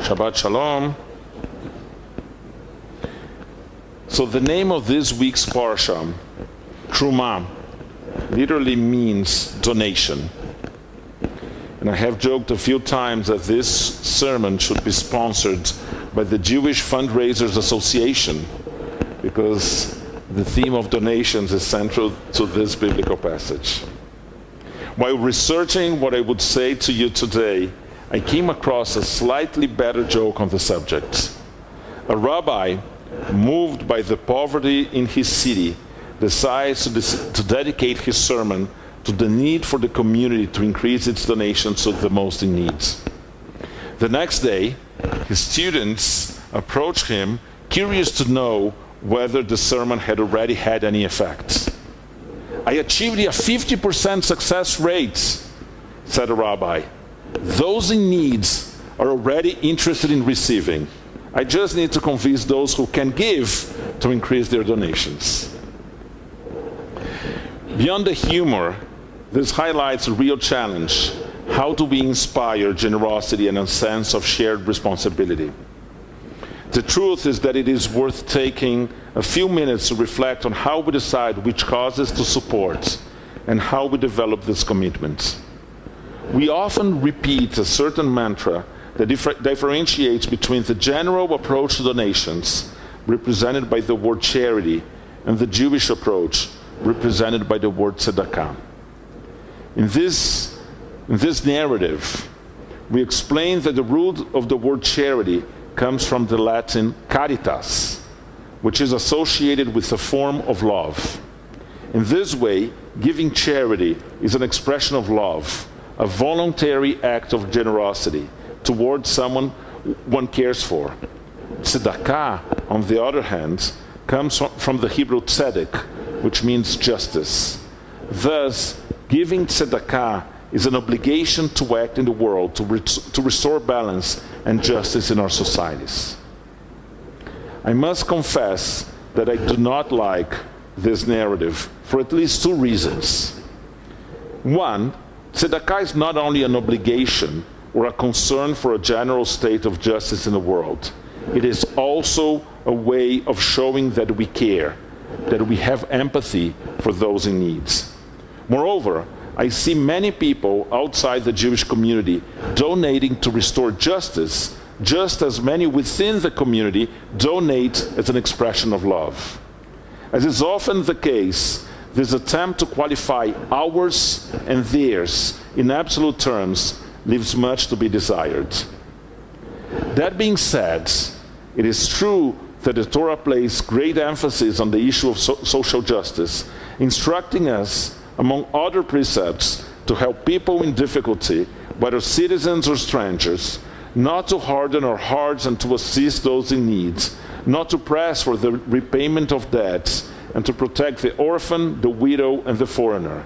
Shabbat Shalom. So the name of this week's Parsha, Truma, literally means donation. And I have joked a few times that this sermon should be sponsored by the Jewish Fundraisers Association, because the theme of donations is central to this biblical passage. While researching what I would say to you today, I came across a slightly better joke on the subject. A rabbi, moved by the poverty in his city, decides to dedicate his sermon to the need for the community to increase its donations to the most in need. The next day, his students approached him, curious to know whether the sermon had already had any effect. "I achieved a 50% success rate," said the rabbi. "Those in need are already interested in receiving. I just need to convince those who can give to increase their donations." Beyond the humor, this highlights a real challenge. How do we inspire generosity and a sense of shared responsibility? The truth is that it is worth taking a few minutes to reflect on how we decide which causes to support and how we develop this commitment. We often repeat a certain mantra that differentiates between the general approach to donations, represented by the word charity, and the Jewish approach, represented by the word tzedakah. In this narrative, we explain that the root of the word charity comes from the Latin caritas, which is associated with a form of love. In this way, giving charity is an expression of love, a voluntary act of generosity towards someone one cares for. Tzedakah, on the other hand, comes from the Hebrew tzedek, which means justice. Thus, giving tzedakah is an obligation to act in the world to restore balance and justice in our societies. I must confess that I do not like this narrative for at least two reasons. One, tzedakah is not only an obligation or a concern for a general state of justice in the world. It is also a way of showing that we care, that we have empathy for those in need. Moreover, I see many people outside the Jewish community donating to restore justice, just as many within the community donate as an expression of love. As is often the case, this attempt to qualify ours and theirs in absolute terms leaves much to be desired. That being said, it is true that the Torah places great emphasis on the issue of social justice, instructing us, among other precepts, to help people in difficulty, whether citizens or strangers, not to harden our hearts and to assist those in need, not to press for the repayment of debts, and to protect the orphan, the widow, and the foreigner.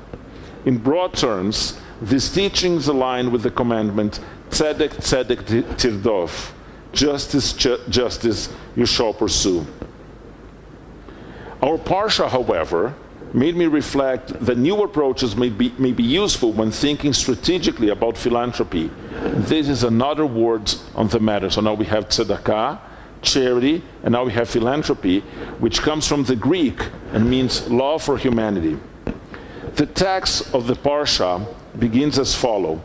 In broad terms, these teachings align with the commandment, tzedek, tzedek tirdof, justice, justice you shall pursue. Our parsha, however, made me reflect that new approaches may be useful when thinking strategically about philanthropy. This is another word on the matter. So now we have tzedakah, charity, and now we have philanthropy, which comes from the Greek and means love for humanity. The text of the parsha begins as follows: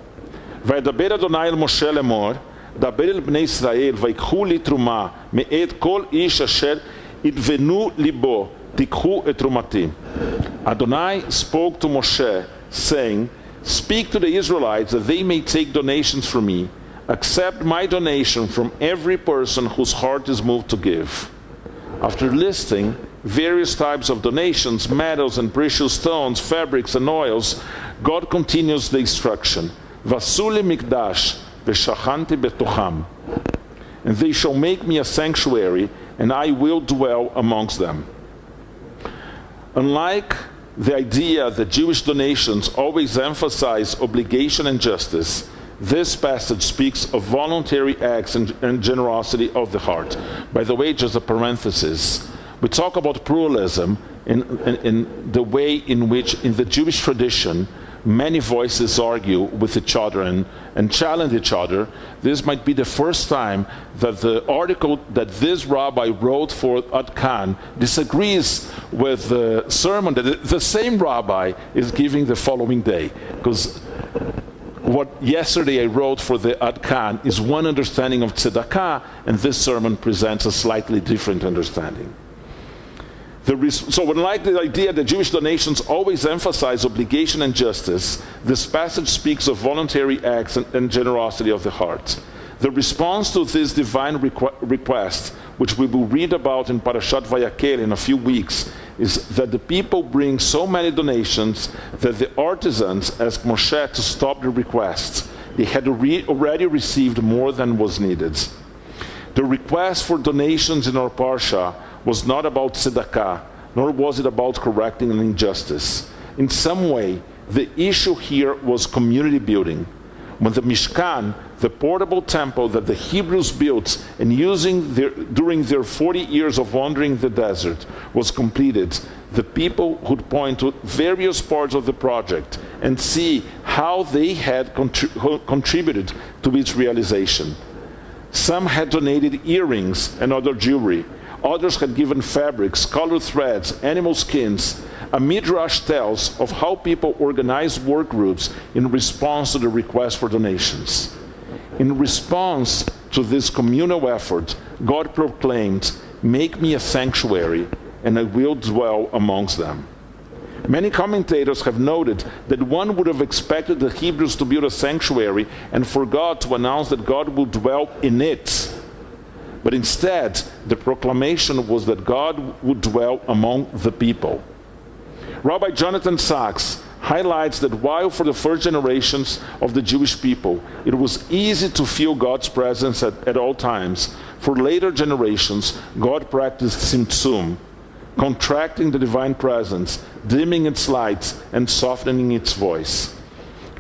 "Vaydaber Adonai el Moshe lemor, daber el bnei Israel, vayikhu li truma, me'et kol ish asher idvenu libo, tikhu et trumati." Adonai spoke to Moshe, saying, "Speak to the Israelites that they may take donations from me. Accept my donation from every person whose heart is moved to give." After listing various types of donations, metals and precious stones, fabrics and oils, God continues the instruction, "Vasuli mikdash v'shachanti betocham," and they shall make me a sanctuary, and I will dwell amongst them. Unlike the idea that Jewish donations always emphasize obligation and justice, this passage speaks of voluntary acts and generosity of the heart. By the way, just a parenthesis, we talk about pluralism in the way in which, in the Jewish tradition, many voices argue with each other and challenge each other, this might be the first time that the article that this rabbi wrote for Ad Kan disagrees with the sermon that the same rabbi is giving the following day. Because what yesterday I wrote for the Ad Kan is one understanding of tzedakah, and this sermon presents a slightly different understanding. So unlike the idea that Jewish donations always emphasize obligation and justice, this passage speaks of voluntary acts and generosity of the heart. The response to this divine request, which we will read about in Parashat Vayakel in a few weeks, is that the people bring so many donations that the artisans ask Moshe to stop the request. They had already received more than was needed. The request for donations in our Parsha was not about tzedakah, nor was it about correcting an injustice. In some way, the issue here was community building. When the Mishkan, the portable temple that the Hebrews built and using during their 40 years of wandering the desert, was completed, the people would point to various parts of the project and see how they had contributed to its realization. Some had donated earrings and other jewelry. Others had given fabrics, colored threads, animal skins. A midrash tells of how people organized work groups in response to the request for donations. In response to this communal effort, God proclaimed, "Make me a sanctuary, and I will dwell amongst them." Many commentators have noted that one would have expected the Hebrews to build a sanctuary and for God to announce that God will dwell in it. But instead, the proclamation was that God would dwell among the people. Rabbi Jonathan Sachs highlights that while for the first generations of the Jewish people, it was easy to feel God's presence at all times, for later generations, God practiced tzimtzum, contracting the divine presence, dimming its lights, and softening its voice.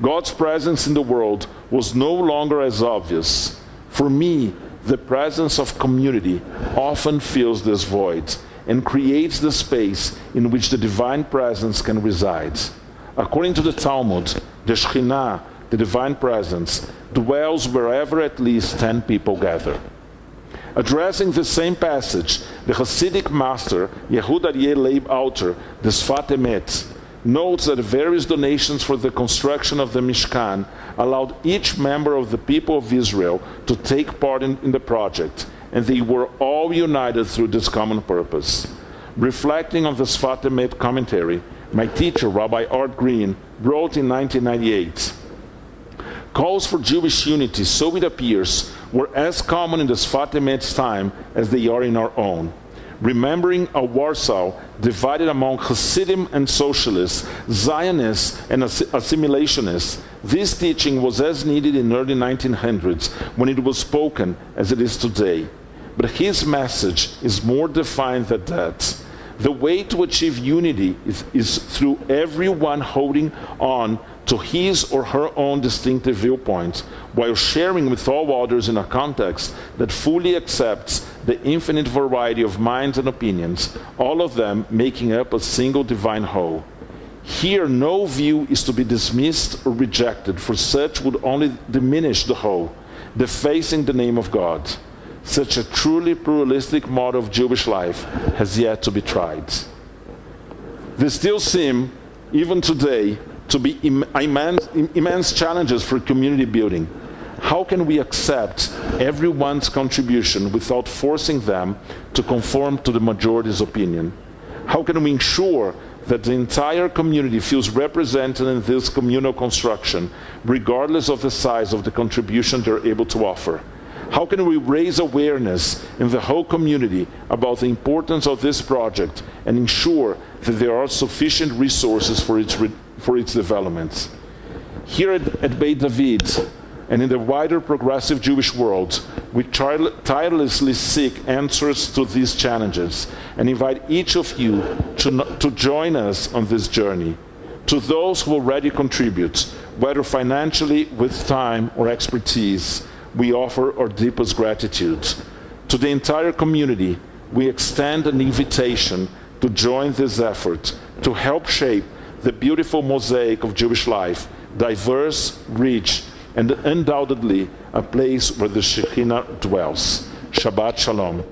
God's presence in the world was no longer as obvious. For me, the presence of community often fills this void and creates the space in which the divine presence can reside. According to the Talmud, the Shekhinah, the divine presence, dwells wherever at least 10 people gather. Addressing the same passage, the Hasidic master, Yehud Aryeh Leib Alter, the Sfat Emet, notes that various donations for the construction of the Mishkan allowed each member of the people of Israel to take part in the project, and they were all united through this common purpose. Reflecting on the Sfat Emet commentary, my teacher, Rabbi Art Green, wrote in 1998, "Calls for Jewish unity, so it appears, were as common in the Sfat Emet's time as they are in our own. Remembering a Warsaw divided among Hasidim and socialists, Zionists and assimilationists, this teaching was as needed in early 1900s when it was spoken as it is today. But his message is more defined than that. The way to achieve unity is through everyone holding on to his or her own distinctive viewpoints, while sharing with all others in a context that fully accepts the infinite variety of minds and opinions, all of them making up a single divine whole. Here, no view is to be dismissed or rejected, for such would only diminish the whole, defacing the name of God. Such a truly pluralistic model of Jewish life has yet to be tried." There still seem, even today, to be immense challenges for community building. How can we accept everyone's contribution without forcing them to conform to the majority's opinion? How can we ensure that the entire community feels represented in this communal construction, regardless of the size of the contribution they're able to offer? How can we raise awareness in the whole community about the importance of this project and ensure that there are sufficient resources for its development? Here at Beit David, and in the wider progressive Jewish world, we tirelessly seek answers to these challenges and invite each of you to join us on this journey. To those who already contribute, whether financially, with time, or expertise, we offer our deepest gratitude. To the entire community, we extend an invitation to join this effort to help shape the beautiful mosaic of Jewish life, diverse, rich, and undoubtedly a place where the Shekhinah dwells. Shabbat Shalom.